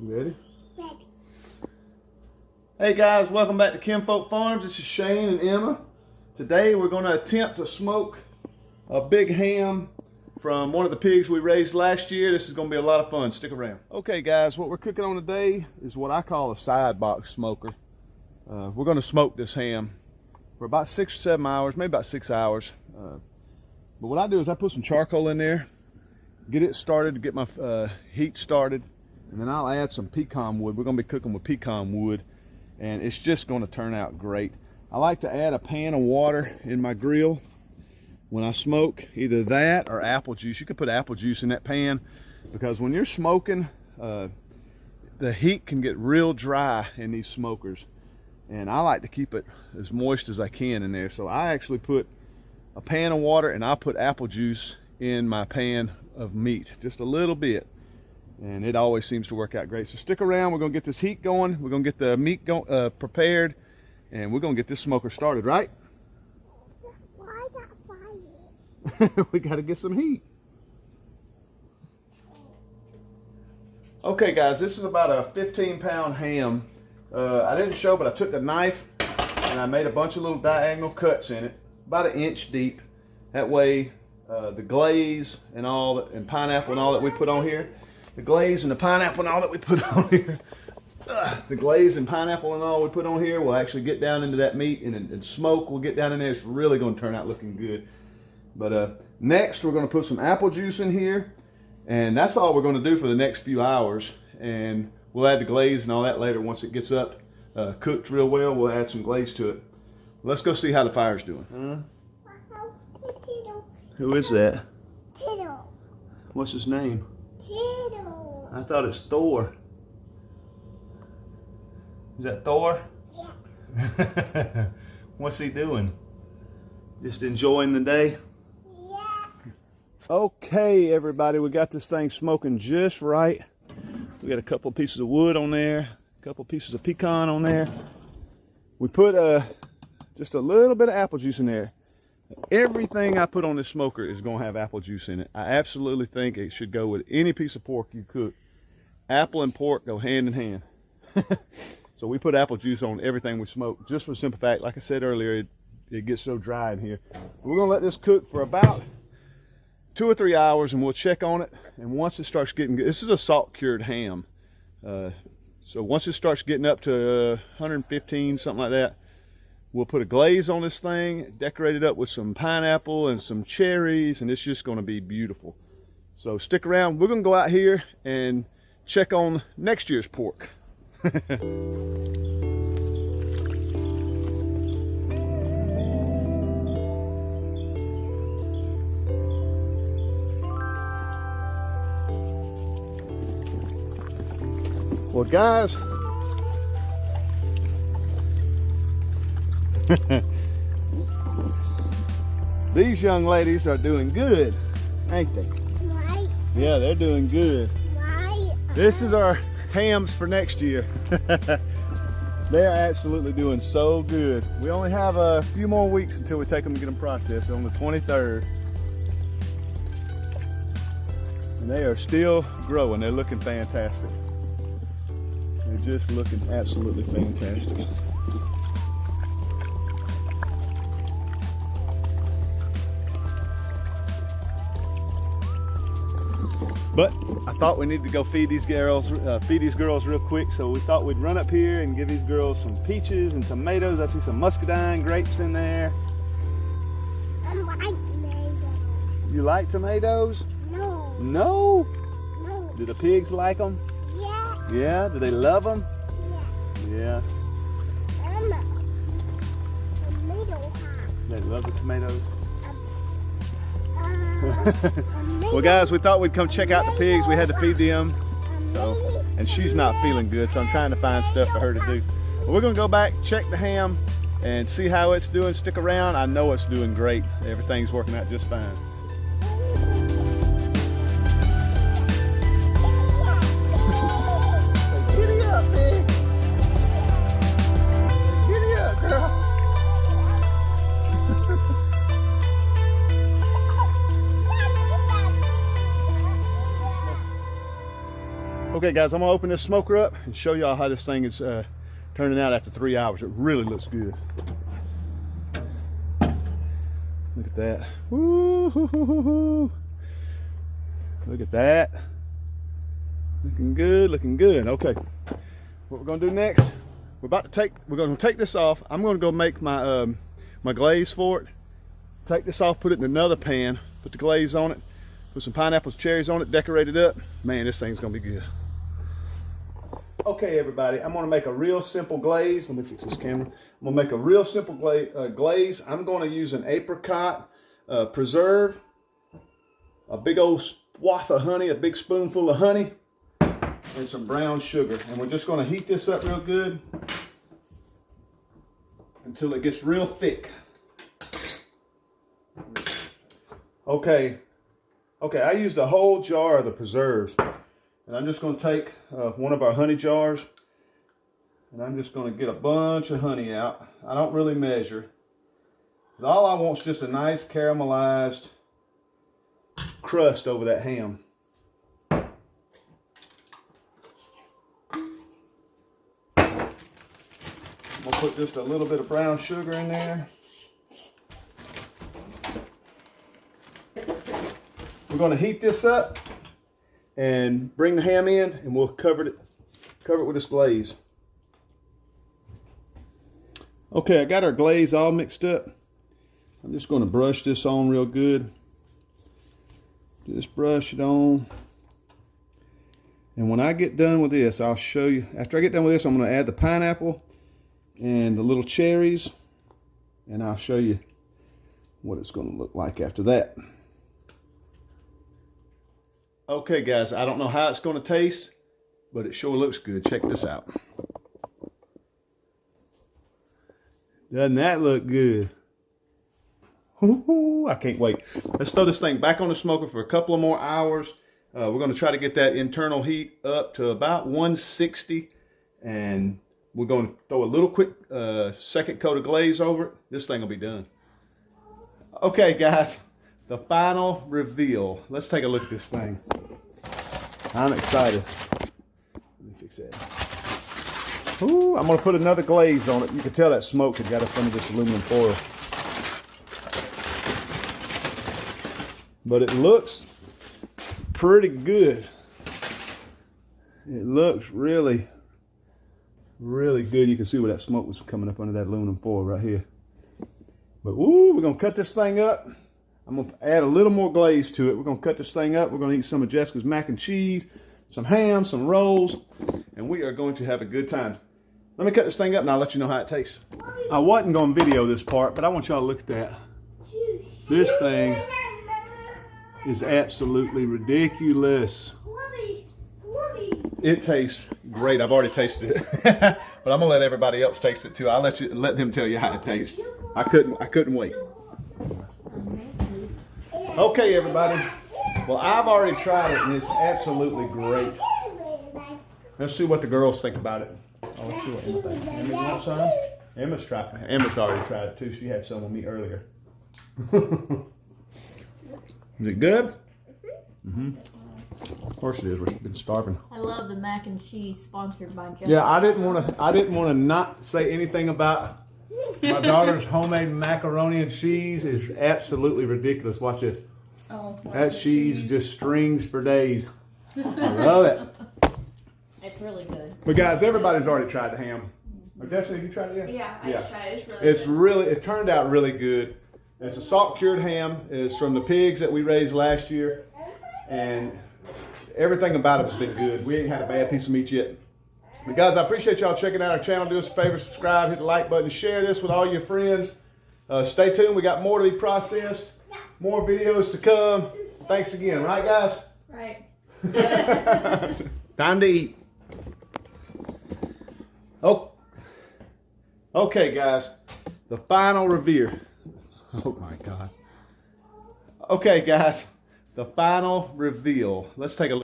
You ready? Ready. Hey guys, welcome back to Kinfolk Farms. This is Shane and Emma. Today we're going to attempt to smoke a big ham from one of the pigs we raised last year. This is going to be a lot of fun. Stick around. Okay guys, what we're cooking on today is what I call a side box smoker. We're going to smoke this ham for about 6 or 7 hours, maybe about 6 hours. But what I do is I put some charcoal in there, get it started to get my heat started, and then I'll add some pecan wood. We're going to be cooking with pecan wood, and it's just going to turn out great. I like to add a pan of water in my grill when I smoke, either that or apple juice. You can put apple juice in that pan, because when you're smoking, the heat can get real dry in these smokers, and I like to keep it as moist as I can in there. So I actually put a pan of water and I put apple juice in my pan of meat, just a little bit, and it always seems to work out great. So stick around. We're gonna get this heat going, we're gonna get the meat prepared, and we're gonna get this smoker started, right? Why that fire? We gotta get some heat. Okay guys, this is about a 15-pound ham. I didn't show, but I took a knife and I made a bunch of little diagonal cuts in it, about 1 inch deep. That way the glaze and all, and pineapple and all that we put on here, the glaze and the pineapple and all that we put on here, the glaze and pineapple and all we put on here will actually get down into that meat, and smoke will get down in there. It's really going to turn out looking good. But next we're going to put some apple juice in here, and that's all we're going to do for the next few hours. And we'll add the glaze and all that later. Once it gets up, cooked real well, we'll add some glaze to it. Let's go see how the fire's doing. Who is that? Tito. What's his name? Tito. I thought it's Thor. Is that Thor? Yeah. What's he doing? Just enjoying the day? Yeah. Okay, everybody, we got this thing smoking just right. We got a couple pieces of wood on there, a couple pieces of pecan on there. We put just a little bit of apple juice in there. Everything I put on this smoker is going to have apple juice in it. I absolutely think it should go with any piece of pork you cook. Apple and pork go hand in hand. So we put apple juice on everything we smoke, just for the simple fact, like I said earlier, it gets so dry in here. We're going to let this cook for about 2 or 3 hours, and we'll check on it. And once it starts getting good, this is a salt cured ham. So once it starts getting up to 115, something like that, we'll put a glaze on this thing, decorate it up with some pineapple and some cherries, and it's just going to be beautiful. So stick around. We're going to go out here and check on next year's pork. Well, guys, these young ladies are doing good, ain't they? Right. Yeah, they're doing good. Right. This is our hams for next year. They are absolutely doing so good. We only have a few more weeks until we take them to get them processed on the 23rd. And they are still growing. They're looking fantastic. They're just looking absolutely fantastic. But I thought we needed to go feed these girls real quick, so we thought we'd run up here and give these girls some peaches and tomatoes. I see some muscadine grapes in there. I like tomatoes. You like tomatoes? No. No? No. Do the pigs like them? Yeah. Yeah? Do they love them? Yeah. Yeah. Tomato hot. They love the tomatoes. Tomato. Well guys, we thought we'd come check out the pigs. We had to feed them. So, and she's not feeling good, so I'm trying to find stuff for her to do. But we're gonna go back, check the ham, and see how it's doing. Stick around. I know it's doing great. Everything's working out just fine. Giddy up, pig. Giddy up, girl. Okay guys, I'm gonna open this smoker up and show y'all how this thing is turning out after 3 hours. It really looks good. Look at that. Woo-hoo-hoo-hoo-hoo. Look at that. Looking good, looking good. Okay, what we're gonna do next, we're gonna take this off. I'm gonna go make my my glaze for it. Take this off, put it in another pan, put the glaze on it, put some pineapples, cherries on it, decorate it up. Man, this thing's gonna be good. Okay, everybody, I'm gonna make a real simple glaze. Let me fix this camera. I'm gonna make a real simple glaze. I'm gonna use an apricot preserve, a big old swath of honey, a big spoonful of honey, and some brown sugar. And we're just gonna heat this up real good until it gets real thick. Okay, I used a whole jar of the preserves. And I'm just going to take one of our honey jars, and I'm just going to get a bunch of honey out. I don't really measure. All I want is just a nice caramelized crust over that ham. I'm going to put just a little bit of brown sugar in there. We're going to heat this up and bring the ham in, and we'll cover it with this glaze. Okay, I got our glaze all mixed up. I'm just going to brush this on real good. Just brush it on. And when I get done with this, I'll show you. After I get done with this, I'm going to add the pineapple and the little cherries, and I'll show you what it's going to look like after that. Okay guys, I don't know how it's going to taste, but it sure looks good. Check this out. Doesn't that look good? Ooh, I can't wait. Let's throw this thing back on the smoker for a couple of more hours. We're going to try to get that internal heat up to about 160, and we're going to throw a little quick second coat of glaze over it. This thing will be done. Okay guys, the final reveal. Let's take a look at this thing. I'm excited. Let me fix that. Ooh, I'm going to put another glaze on it. You can tell that smoke had got up under this aluminum foil. But it looks pretty good. It looks really, really good. You can see where that smoke was coming up under that aluminum foil right here. But ooh, we're going to cut this thing up. I'm going to add a little more glaze to it. We're going to cut this thing up. We're going to eat some of Jessica's mac and cheese, some ham, some rolls, and we are going to have a good time. Let me cut this thing up and I'll let you know how it tastes. I wasn't going to video this part, but I want y'all to look at that. This thing is absolutely ridiculous. It tastes great. I've already tasted it. But I'm going to let everybody else taste it too. I'll let them tell you how it tastes. I couldn't wait. Okay, everybody. Well, I've already tried it, and it's absolutely great. Let's see what the girls think about it. Oh, let's see what Emma thinks. Emma, you want some? Emma's already tried it, too. She had some with me earlier. Is it good? Mm-hmm. Of course it is. We've been starving. I love the mac and cheese sponsored by Jeff. Yeah, I didn't want to not say anything about my daughter's homemade macaroni and cheese. Is absolutely ridiculous. Watch this. Oh, that cheese just strings for days. I love it. It's really good. But guys, everybody's already tried the ham. Destiny, have you tried it yet? Yeah, I tried it. It's really good. It turned out really good. It's a salt cured ham. It's from the pigs that we raised last year, and everything about it has been good. We ain't had a bad piece of meat yet. But guys, I appreciate y'all checking out our channel. Do us a favor, subscribe, hit the like button, share this with all your friends. Stay tuned. We got more to be processed, more videos to come. Thanks again. Right, guys? Right. Time to eat. Oh, okay, guys. The final reveal. Oh my God. Okay, guys. The final reveal. Let's take a look.